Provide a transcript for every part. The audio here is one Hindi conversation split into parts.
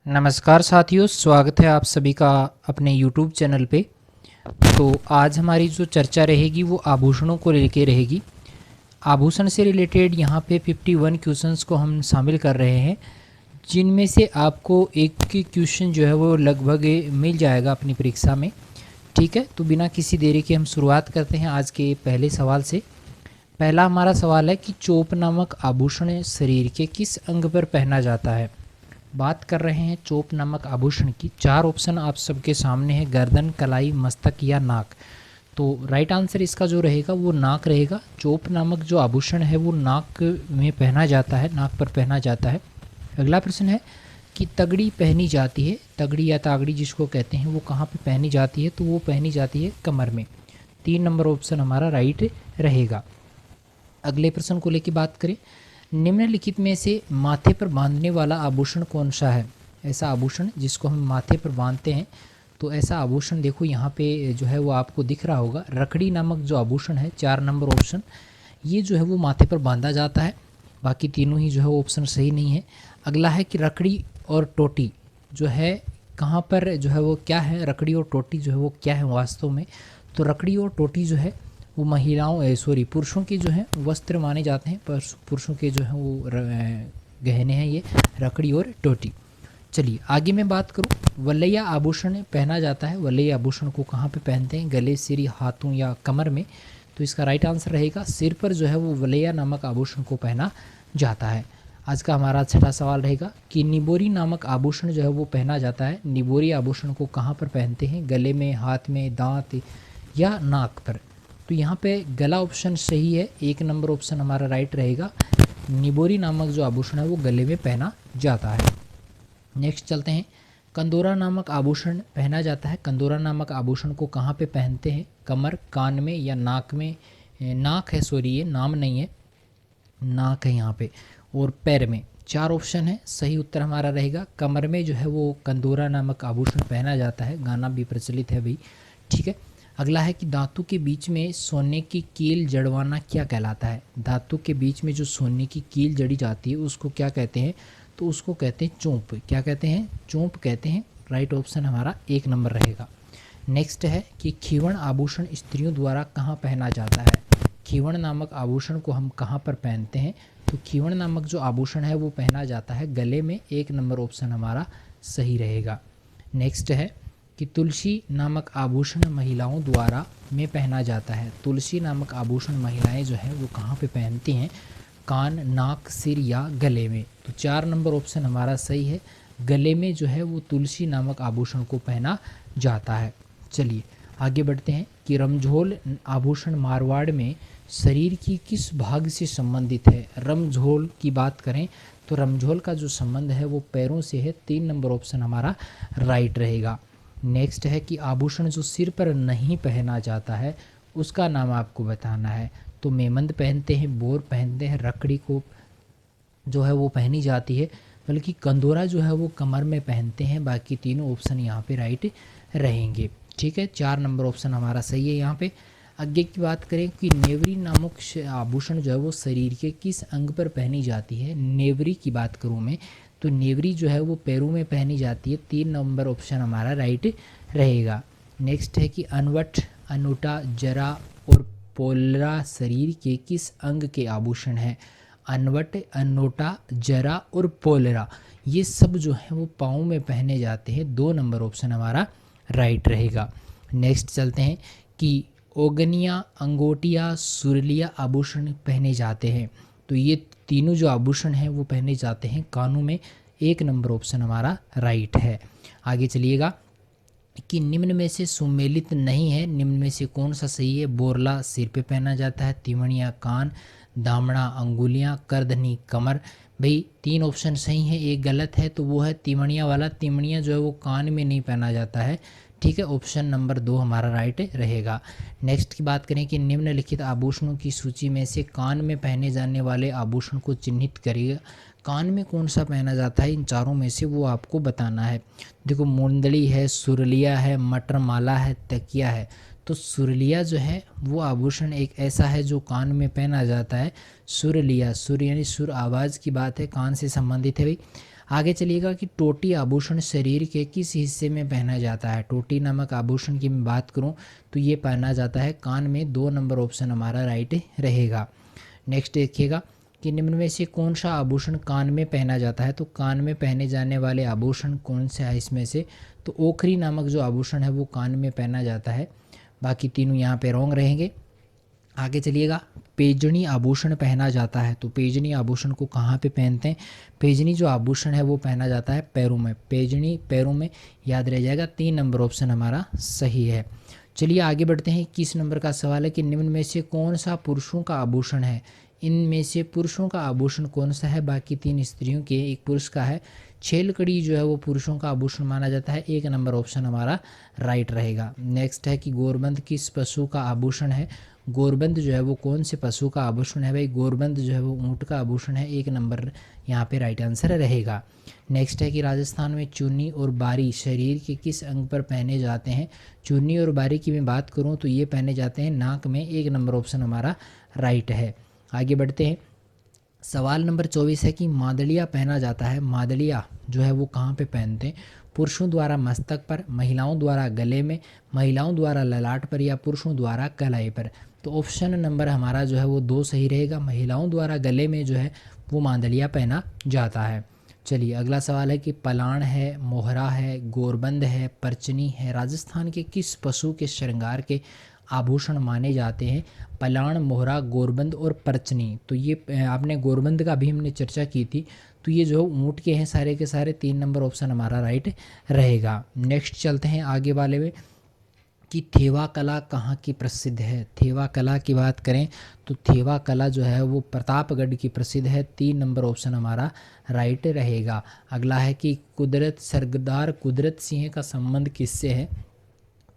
नमस्कार साथियों, स्वागत है आप सभी का अपने YouTube चैनल पे। तो आज हमारी जो चर्चा रहेगी वो आभूषणों को लेके रहेगी। आभूषण से रिलेटेड यहाँ पे 51 क्वेश्चंस को हम शामिल कर रहे हैं, जिनमें से आपको एक क्वेश्चन जो है वो लगभग मिल जाएगा अपनी परीक्षा में। ठीक है, तो बिना किसी देरी के हम शुरुआत करते हैं आज के पहले सवाल से। पहला हमारा सवाल है कि चोप नामक आभूषण शरीर के किस अंग पर पहना जाता है। बात कर रहे हैं चोप नामक आभूषण की। चार ऑप्शन आप सबके सामने है: गर्दन, कलाई, मस्तक या नाक। तो राइट आंसर इसका जो रहेगा वो नाक रहेगा। चोप नामक जो आभूषण है वो नाक में पहना जाता है, नाक पर पहना जाता है। अगला प्रश्न है कि तगड़ी पहनी जाती है, तगड़ी या तागड़ी जिसको कहते हैं, वो कहाँ पे पहनी जाती है। तो वो पहनी जाती है कमर में। 3 नंबर ऑप्शन हमारा राइट रहेगा। अगले प्रश्न को लेकर बात करें, निम्नलिखित में से माथे पर बांधने वाला आभूषण कौन सा है। ऐसा आभूषण जिसको हम माथे पर बांधते हैं, तो ऐसा आभूषण देखो यहाँ पे जो है वो आपको दिख रहा होगा, रखड़ी नामक जो आभूषण है। 4 नंबर ऑप्शन ये जो है वो माथे पर बांधा जाता है। बाकी तीनों ही जो है वो ऑप्शन सही नहीं है। अगला है कि रखड़ी और टोटी जो है कहाँ पर जो है वो क्या है, रखड़ी और टोटी जो है वो क्या है वास्तव में। तो रखड़ी और टोटी जो है वो महिलाओं पुरुषों के जो है वस्त्र माने जाते हैं, पर पुरुषों के जो है वो गहने हैं ये रखड़ी और टोटी। चलिए आगे मैं बात करूँ, वलैया आभूषण पहना जाता है। वलैया आभूषण को कहाँ पे पहनते हैं, गले, सिर, हाथों या कमर में। तो इसका राइट आंसर रहेगा सिर पर जो है वो वलैया नामक आभूषण को पहना जाता है। आज का हमारा छठा सवाल रहेगा कि निबोरी नामक आभूषण जो है वो पहना जाता है। निबोरी आभूषण को कहाँ पर पहनते हैं, गले में, हाथ में, दांत या नाक पर। तो यहाँ पे गला ऑप्शन सही है, 1 नंबर ऑप्शन हमारा राइट रहेगा। निबोरी नामक जो आभूषण है वो गले में पहना जाता है। नेक्स्ट चलते हैं, कंदोरा नामक आभूषण पहना जाता है। कंदोरा नामक आभूषण को कहाँ पे पहनते हैं, कमर, कान में या नाक में। नाक है, सॉरी ये नाम नहीं है, नाक है यहाँ पे, और पैर में। 4 ऑप्शन है, सही उत्तर हमारा रहेगा कमर में जो है वो कंदोरा नामक आभूषण पहना जाता है। गाना भी प्रचलित है भाई। ठीक है। अगला है कि धातु के बीच में सोने की कील जड़वाना क्या कहलाता है। धातु के बीच में जो सोने की कील जड़ी जाती है उसको क्या कहते हैं, तो उसको कहते हैं चोंप। क्या कहते हैं, चोंप कहते हैं। राइट ऑप्शन हमारा 1 नंबर रहेगा। नेक्स्ट है कि खीवण आभूषण स्त्रियों द्वारा कहाँ पहना जाता है। खीवण नामक आभूषण को हम कहाँ पर पहनते हैं, तो खीवण नामक जो आभूषण है वो पहना जाता है गले में। 1 नंबर ऑप्शन हमारा सही रहेगा। नेक्स्ट है कि तुलसी नामक आभूषण महिलाओं द्वारा में पहना जाता है। तुलसी नामक आभूषण महिलाएं जो है वो कहाँ पे पहनती हैं, कान, नाक, सिर या गले में। तो 4 नंबर ऑप्शन हमारा सही है, गले में जो है वो तुलसी नामक आभूषण को पहना जाता है। चलिए आगे बढ़ते हैं कि रमझोल आभूषण मारवाड़ में शरीर की किस भाग से संबंधित है। रमझोल की बात करें तो रमझोल का जो संबंध है वो पैरों से है। 3 नंबर ऑप्शन हमारा राइट रहेगा। नेक्स्ट है कि आभूषण जो सिर पर नहीं पहना जाता है उसका नाम आपको बताना है। तो मेमंद पहनते हैं, बोर पहनते हैं, रखड़ी को जो है वो पहनी जाती है, बल्कि कंदोरा जो है वो कमर में पहनते हैं। बाकी तीनों ऑप्शन यहाँ पे राइट रहेंगे। ठीक है, 4 नंबर ऑप्शन हमारा सही है यहाँ पे। आगे की बात करें कि नेवरी नामक आभूषण जो है वो शरीर के किस अंग पर पहनी जाती है। नेवरी की बात करूँ मैं तो नेवरी जो है वो पैरों में पहनी जाती है। 3 नंबर ऑप्शन हमारा राइट रहेगा। नेक्स्ट है कि अनवट, अनूटा, जरा और पोलरा शरीर के किस अंग के आभूषण हैं। अनवट, अनोटा, जरा और पोलरा ये सब जो है वो पाँव में पहने जाते हैं। 2 नंबर ऑप्शन हमारा राइट रहेगा। नेक्स्ट चलते हैं कि ओगनिया, अंगोटिया, सुरलिया आभूषण पहने जाते हैं। तो ये तीनों जो आभूषण हैं वो पहने जाते हैं कानों में। 1 नंबर ऑप्शन हमारा राइट है। आगे चलिएगा कि निम्न में से सुमेलित नहीं है, निम्न में से कौन सा सही है। बोरला सिर पे पहना जाता है, तिमणिया कान, दामड़ा अंगुलियां, करधनी कमर। भाई 3 ऑप्शन सही है, एक गलत है, तो वो है तिमणिया वाला। तिमणिया जो है वो कान में नहीं पहना जाता है। ठीक है, ऑप्शन नंबर 2 हमारा राइट रहेगा। नेक्स्ट की बात करें कि निम्नलिखित आभूषणों की सूची में से कान में पहने जाने वाले आभूषण को चिन्हित करिएगा। कान में कौन सा पहना जाता है इन चारों में से वो आपको बताना है। देखो मुंदली है, सुरलिया है, मटर माला है, तकिया है। तो सुरलिया जो है वो आभूषण एक ऐसा है जो कान में पहना जाता है। सुरलिया, सुर यानी सुर आवाज़ की बात है, कान से संबंधित है भाई। आगे चलिएगा कि टोटी आभूषण शरीर के किस हिस्से में पहना जाता है। टोटी नामक आभूषण की मैं बात करूं तो ये पहना जाता है कान में। 2 नंबर ऑप्शन हमारा राइट रहेगा। नेक्स्ट देखिएगा कि निम्न में से कौन सा आभूषण कान में पहना जाता है। तो कान में पहने जाने वाले आभूषण कौन से है इसमें से, तो ओखरी नामक जो आभूषण है वो कान में पहना जाता है। बाकी तीनों यहाँ पे रॉन्ग रहेंगे। आगे चलिएगा, पेजनी आभूषण पहना जाता है। तो पेजनी आभूषण को कहाँ पे पहनते हैं। पेजनी जो आभूषण है वो पहना जाता है पैरों में। पेजनी पैरों में, याद रह जाएगा। 3 नंबर ऑप्शन हमारा सही है। चलिए आगे बढ़ते हैं। 21 नंबर का सवाल है कि निम्न में से कौन सा पुरुषों का आभूषण है। इनमें से पुरुषों का आभूषण कौन सा है। बाकी 3 स्त्रियों के, एक पुरुष का है। छेलकड़ी जो है वो पुरुषों का आभूषण माना जाता है। 1 नंबर ऑप्शन हमारा राइट रहेगा। नेक्स्ट है कि गोरबंद किस पशु का आभूषण है। गोरबंद जो है वो कौन से पशु का आभूषण है भाई। गोरबंद जो है वो ऊँट का आभूषण है। 1 नंबर यहाँ पे राइट आंसर रहेगा। नेक्स्ट है कि राजस्थान में चुन्नी और बारी शरीर के किस अंग पर पहने जाते हैं। चुन्नी और बारी की मैं बात करूँ तो ये पहने जाते हैं नाक में। 1 नंबर ऑप्शन हमारा राइट है। आगे बढ़ते हैं। सवाल नंबर 24 है कि मादलिया पहना जाता है। मादलिया जो है वो कहाँ पे पहनते हैं। पुरुषों द्वारा मस्तक पर, महिलाओं द्वारा गले में, महिलाओं द्वारा ललाट पर, या पुरुषों द्वारा कलाई पर। तो ऑप्शन नंबर हमारा जो है वो 2 सही रहेगा। महिलाओं द्वारा गले में जो है वो मादलिया पहना जाता है। चलिए अगला सवाल है कि पलाण है, मोहरा है, गोरबंद है, परचनी है, राजस्थान के किस पशु के श्रृंगार के आभूषण माने जाते हैं। पलाण, मोहरा, गोरबंद और परचनी। तो ये आपने गोरबंद का भी हमने चर्चा की थी। तो ये जो ऊँट के हैं सारे के सारे। 3 नंबर ऑप्शन हमारा राइट रहेगा। नेक्स्ट चलते हैं आगे वाले में कि थेवा कला कहाँ की प्रसिद्ध है। थेवा कला की बात करें तो थेवा कला जो है वो प्रतापगढ़ की प्रसिद्ध है। 3 नंबर ऑप्शन हमारा राइट रहेगा। अगला है कि सरदार कुदरत सिंह का संबंध किससे है।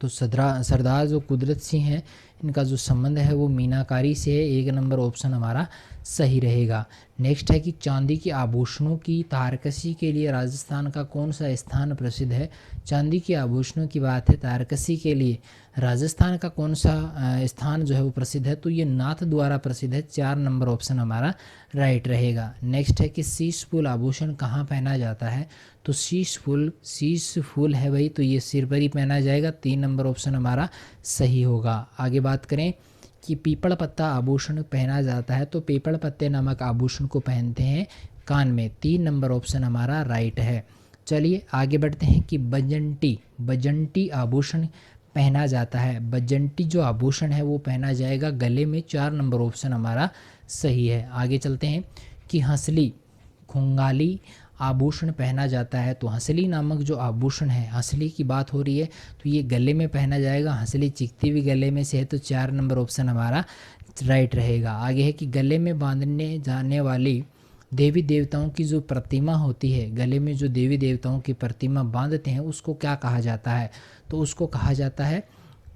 तो सरदार जो कुदरत सिंह हैं इनका जो संबंध है वो मीनाकारी से है। 1 नंबर ऑप्शन हमारा सही रहेगा। नेक्स्ट है कि चांदी के आभूषणों की तारकशी के लिए राजस्थान का कौन सा स्थान प्रसिद्ध है। चांदी के आभूषणों की बात है, तारकशी के लिए राजस्थान का कौन सा स्थान जो है वो प्रसिद्ध है। तो ये नाथ द्वारा प्रसिद्ध है। 4 नंबर ऑप्शन हमारा राइट रहेगा। नेक्स्ट है कि शीश फूल आभूषण कहाँ पहना जाता है। तो शीश फूल है भाई, तो ये सिर पर ही पहना जाएगा। 3 नंबर ऑप्शन हमारा सही होगा। आगे बात करें कि पीपल पत्ता आभूषण पहना जाता है। तो पीपल पत्ते नामक आभूषण को पहनते हैं कान में। 3 नंबर ऑप्शन हमारा राइट है। चलिए आगे बढ़ते हैं कि बजंटी आभूषण पहना जाता है। बजंटी जो आभूषण है वो पहना जाएगा गले में। 4 नंबर ऑप्शन हमारा सही है। आगे चलते हैं कि हंसली खुंगाली आभूषण पहना जाता है। तो हंसली नामक जो आभूषण है, हंसली की बात हो रही है तो ये गले में पहना जाएगा। हंसली चिकती भी गले में से है। तो 4 नंबर ऑप्शन हमारा राइट रहेगा। आगे है कि गले में बांधने जाने वाली देवी देवताओं की जो प्रतिमा होती है, गले में जो देवी देवताओं की प्रतिमा बांधते हैं उसको क्या कहा जाता है। तो उसको कहा जाता है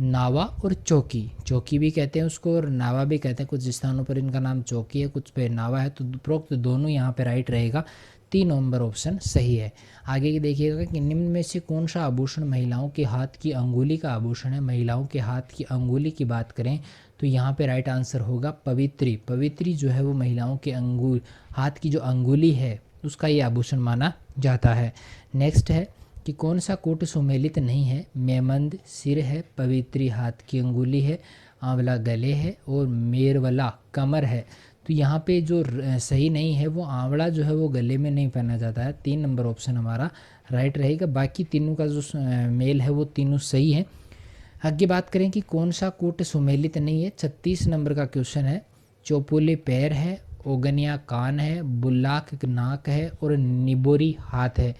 नावा और चौकी। चौकी भी कहते हैं उसको और नावा भी कहते हैं। कुछ स्थानों पर इनका नाम चौकी है, कुछ पे नावा है। तो उपरोक्त दोनों यहाँ पे राइट रहेगा। 3 नंबर ऑप्शन सही है। आगे की देखिएगा कि निम्न में से कौन सा आभूषण महिलाओं के हाथ की अंगुली का आभूषण है। महिलाओं के हाथ की अंगुली की बात करें तो यहाँ पे राइट आंसर होगा पवित्री। पवित्री जो है वो महिलाओं के हाथ की जो अंगुली है उसका ये आभूषण माना जाता है। नेक्स्ट है कि कौन सा कोट सुमेलित नहीं है। मेमंद सिर है, पवित्री हाथ की अंगुली है, आंवला गले है और मेरवला कमर है। तो यहाँ पे जो सही नहीं है वो आंवला जो है वो गले में नहीं पहना जाता है। 3 नंबर ऑप्शन हमारा राइट रहेगा। बाकी तीनों का जो मेल है वो तीनों सही है। आगे बात करें कि कौन सा कोट सुमेलित नहीं है। 36 नंबर का क्वेश्चन है। चौपोले पैर है, ओगनिया कान है, बुल्लाक नाक है और निबोरी हाथ है।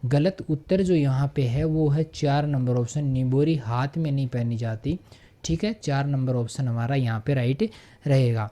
गलत उत्तर जो यहाँ पे है वो है 4 नंबर ऑप्शन। निबोरी हाथ में नहीं पहनी जाती। ठीक है, 4 नंबर ऑप्शन हमारा यहाँ पे राइट रहेगा।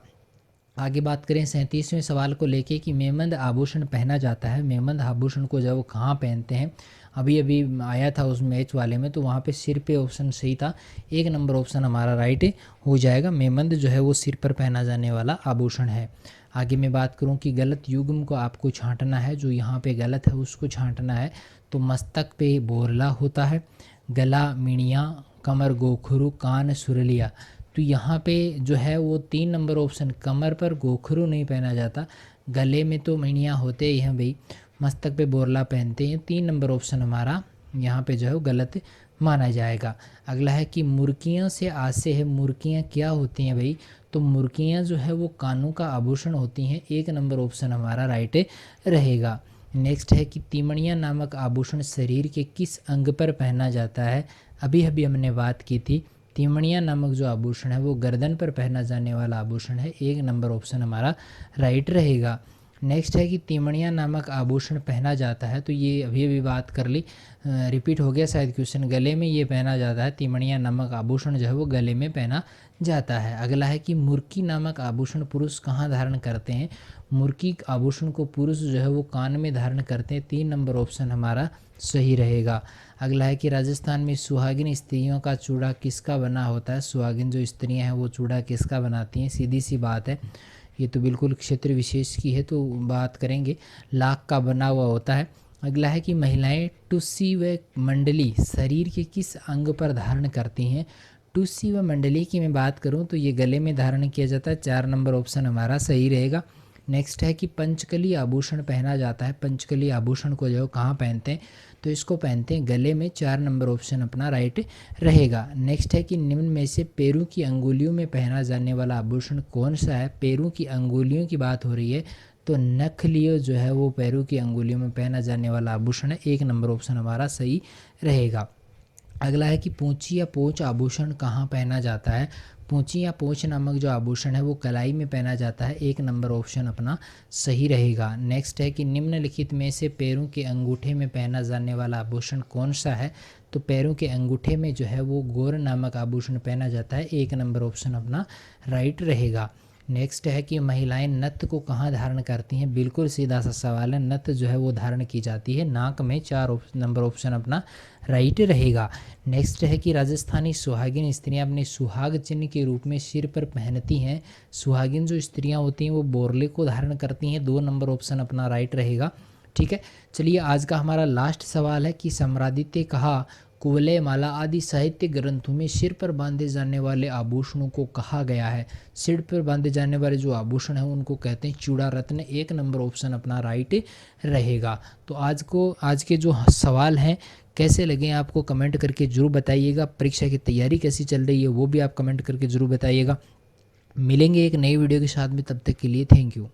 आगे बात करें 37वें सवाल को लेके कि मेमंद आभूषण पहना जाता है। मेमंद आभूषण को जब वो कहाँ पहनते हैं, अभी अभी आया था उस मैच वाले में तो वहाँ पे सिर पे ऑप्शन सही था। 1 नंबर ऑप्शन हमारा राइट हो जाएगा। मेमंद जो है वो सिर पर पहना जाने वाला आभूषण है। आगे मैं बात करूं कि गलत युग्म को आपको छांटना है। जो यहाँ पे गलत है उसको छांटना है। तो मस्तक पे बोरला होता है, गला मिणिया, कमर गोखरू, कान सुरलिया। तो यहाँ पे जो है वो 3 नंबर ऑप्शन, कमर पर गोखरू नहीं पहना जाता, गले में तो मिणिया होते ही हैं भाई। मस्तक पे बोरला पहनते हैं। 3 नंबर ऑप्शन हमारा यहाँ पे जो है वो गलत माना जाएगा। अगला है कि मुर्कियाँ से आसे है। मुर्कियाँ क्या होती हैं भाई? तो मुर्कियाँ जो है वो कानों का आभूषण होती हैं। 1 नंबर ऑप्शन हमारा राइट रहेगा। नेक्स्ट है कि तीमणियाँ नामक आभूषण शरीर के किस अंग पर पहना जाता है? अभी अभी हमने बात की थी, तीमणियाँ नामक जो आभूषण है वो गर्दन पर पहना जाने वाला आभूषण है। 1 नंबर ऑप्शन हमारा राइट रहेगा। नेक्स्ट है कि तीमणियाँ नामक आभूषण पहना जाता है, तो ये अभी अभी बात कर ली, रिपीट हो गया शायद क्वेश्चन। गले में ये पहना जाता है, तीमणियाँ नामक आभूषण जो है वो गले में पहना जाता है। अगला है कि मुर्की नामक आभूषण पुरुष कहाँ धारण करते हैं? मुर्की आभूषण को पुरुष जो है वो कान में धारण करते हैं। 3 नंबर ऑप्शन हमारा सही रहेगा। अगला है कि राजस्थान में सुहागिन स्त्रियों का चूड़ा किसका बना होता है? सुहागिन जो स्त्रियां हैं वो चूड़ा किसका बनाती हैं? सीधी सी बात है, ये तो बिल्कुल क्षेत्र विशेष की है, तो बात करेंगे लाख का बना हुआ होता है। अगला है कि महिलाएं टुस्सी व मंडली शरीर के किस अंग पर धारण करती हैं? टुस्सी व मंडली की मैं बात करूं तो ये गले में धारण किया जाता है। 4 नंबर ऑप्शन हमारा सही रहेगा। नेक्स्ट है कि पंचकली आभूषण पहना जाता है। पंचकली आभूषण को जो कहाँ पहनते हैं? तो इसको पहनते हैं गले में। 4 नंबर ऑप्शन अपना राइट रहेगा। नेक्स्ट है कि निम्न में से पैरों की अंगुलियों में पहना जाने वाला आभूषण कौन सा है? पैरों की अंगुलियों की बात हो रही है, तो नखलियो जो है वो पैरों की अंगुलियों में पहना जाने वाला आभूषण है। 1 नंबर ऑप्शन हमारा सही रहेगा। अगला है कि पूंची या पोंछ आभूषण कहाँ पहना जाता है? पूंची या पोंछ नामक जो आभूषण है वो कलाई में पहना जाता है। 1 नंबर ऑप्शन अपना सही रहेगा। नेक्स्ट है कि निम्नलिखित में से पैरों के अंगूठे में पहना जाने वाला आभूषण कौन सा है? तो पैरों के अंगूठे में जो है वो गौर नामक आभूषण पहना जाता है। 1 नंबर ऑप्शन अपना राइट रहेगा। नेक्स्ट है कि महिलाएं नथ को कहाँ धारण करती हैं? बिल्कुल सीधा सा सवाल है, नथ जो है वो धारण की जाती है नाक में। 4 नंबर ऑप्शन अपना राइट रहेगा। नेक्स्ट है कि राजस्थानी सुहागिन स्त्रियां अपने सुहाग चिन्ह के रूप में सिर पर पहनती हैं। सुहागिन जो स्त्रियां होती हैं वो बोरले को धारण करती हैं। 2 नंबर ऑप्शन अपना राइट रहेगा। ठीक है, चलिए आज का हमारा लास्ट सवाल है कि सम्रादित्य कहा कुवलय माला आदि साहित्य ग्रंथों में सिर पर बांधे जाने वाले आभूषणों को कहा गया है? सिर पर बांधे जाने वाले जो आभूषण हैं उनको कहते हैं चूड़ा रत्न। 1 नंबर ऑप्शन अपना राइट रहेगा। तो आज के जो सवाल हैं कैसे लगे आपको कमेंट करके जरूर बताइएगा। परीक्षा की तैयारी कैसी चल रही है वो भी आप कमेंट करके जरूर बताइएगा। मिलेंगे एक नई वीडियो के साथ में, तब तक के लिए थैंक यू।